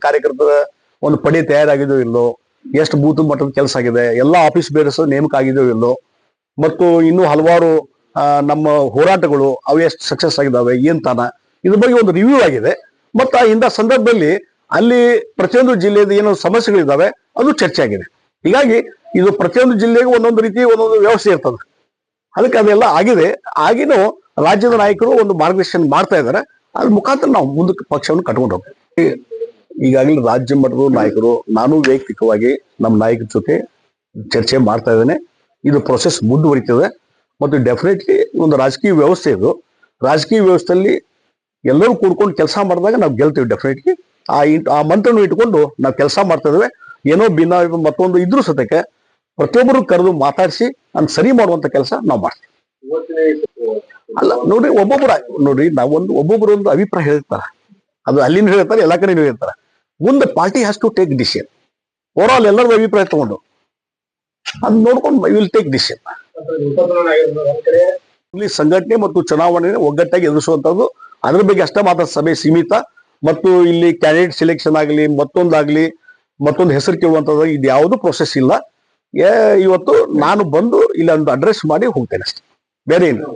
ಕಾರ್ಯಕರ್ತರ ಒಂದು ಪಡೆ ತಯಾರಾಗಿದೆಯೋ ಇಲ್ಲೋ, ಎಷ್ಟು ಬೂತ್ ಮಟ್ಟದ ಕೆಲಸ ಆಗಿದೆ, ಎಲ್ಲಾ ಆಫೀಸ್ ಬೇರಸ್ ನೇಮಕ ಆಗಿದೆಯೋ ಇಲ್ಲೋ, ಮತ್ತು ಇನ್ನೂ ಹಲವಾರು ನಮ್ಮ ಹೋರಾಟಗಳು ಅವು ಎಷ್ಟು ಸಕ್ಸಸ್ ಆಗಿದಾವೆ ಏನ್ ತಾನ ಇದ್ರ ಬಗ್ಗೆ ಒಂದು ರಿವ್ಯೂ ಆಗಿದೆ. ಮತ್ತು ಇಂಥ ಸಂದರ್ಭದಲ್ಲಿ ಅಲ್ಲಿ ಪ್ರತಿಯೊಂದು ಜಿಲ್ಲೆಯ ಏನೋ ಸಮಸ್ಯೆಗಳಿದ್ದಾವೆ ಅದು ಚರ್ಚೆ ಆಗಿದೆ. ಹೀಗಾಗಿ ಇದು ಪ್ರತಿಯೊಂದು ಜಿಲ್ಲೆಗೂ ಒಂದೊಂದು ರೀತಿ ಒಂದೊಂದು ವ್ಯವಸ್ಥೆ ಇರ್ತದೆ. ಅದಕ್ಕೆ ಅದೆಲ್ಲ ಆಗಿದೆ. ಆಗಿನೂ ರಾಜ್ಯದ ನಾಯಕರು ಒಂದು ಮಾರ್ಗದರ್ಶನ ಮಾಡ್ತಾ ಇದ್ದಾರೆ. ಅದ್ರ ಮುಖಾಂತರ ನಾವು ಮುಂದಕ್ಕೆ ಪಕ್ಷವನ್ನು ಕಟ್ಕೊಂಡು ಹೋಗ್ತೀವಿ. ಈಗಾಗಲೇ ರಾಜ್ಯ ಮಟ್ಟದ ನಾಯಕರು, ನಾನು ವೈಯಕ್ತಿಕವಾಗಿ ನಮ್ಮ ನಾಯಕರ ಜೊತೆ ಚರ್ಚೆ ಮಾಡ್ತಾ ಇದ್ದೇನೆ. ಇದು ಪ್ರೊಸೆಸ್ ಮುಂದುವರಿತದೆ ಮತ್ತು ಡೆಫಿನೆಟ್ಲಿ ಒಂದು ರಾಜಕೀಯ ವ್ಯವಸ್ಥೆ ಇದು. ರಾಜಕೀಯ ವ್ಯವಸ್ಥೆಯಲ್ಲಿ ಎಲ್ಲರೂ ಕೂಡ್ಕೊಂಡು ಕೆಲಸ ಮಾಡಿದಾಗ ನಾವು ಗೆಲ್ತೀವಿ. ಡೆಫಿನೆಟ್ಲಿ ಆ ಮಂತ್ರವನ್ನು ಇಟ್ಕೊಂಡು ನಾವು ಕೆಲಸ ಮಾಡ್ತಾ ಇದ್ದೇವೆ. ಏನೋ ಭಿನ್ನ ಮತ್ತೊಂದು ಇದ್ರೂ ಸತಕ್ಕೆ ಪ್ರತಿಯೊಬ್ಬರು ಕರೆದು ಮಾತಾಡಿಸಿ ಅದನ್ನ ಸರಿ ಮಾಡುವಂತ ಕೆಲಸ ನಾವು ಮಾಡ್ತೀವಿ. ಅಲ್ಲ ನೋಡ್ರಿ, ಒಬ್ಬೊಬ್ಬರು ಒಂದು ಅಭಿಪ್ರಾಯ ಹೇಳ್ತಾರ, ಅದು ಅಲ್ಲಿನೂ ಹೇಳ್ತಾರೆ, ಎಲ್ಲಾ ಕಡೆನೂ ಹೇಳ್ತಾರೆ. ಮುಂದೆ party has to take decision. Over all ಎಲ್ಲರದು ಅಭಿಪ್ರಾಯ ತಗೊಂಡು ಅದನ್ನ ನೋಡ್ಕೊಂಡು ವಿಲ್ ಟೇಕ್ ಡಿಸಿಷನ್. ಇಲ್ಲಿ ಸಂಘಟನೆ ಮತ್ತು ಚುನಾವಣೆ ಒಗ್ಗಟ್ಟಾಗಿ ಎದುರಿಸುವಂತದ್ದು, ಅದ್ರ ಬಗ್ಗೆ ಅಷ್ಟೇ ಮಾತ್ರ ಸಭೆ ಸೀಮಿತ. ಮತ್ತು ಇಲ್ಲಿ ಕ್ಯಾಂಡಿಡೇಟ್ ಸೆಲೆಕ್ಷನ್ ಆಗಲಿ ಮತ್ತೊಂದು ಹೆಸರು ಕೇಳುವಂಥದ್ದು ಇದು ಯಾವುದು ಪ್ರೊಸೆಸ್ ಇಲ್ಲ. ಇವತ್ತು ನಾನು ಬಂದು ಇಲ್ಲಿ ಒಂದು ಅಡ್ರೆಸ್ ಮಾಡಿ ಹೋಗ್ತೇನೆ ಅಷ್ಟೇ, ಬೇರೆ ಏನು.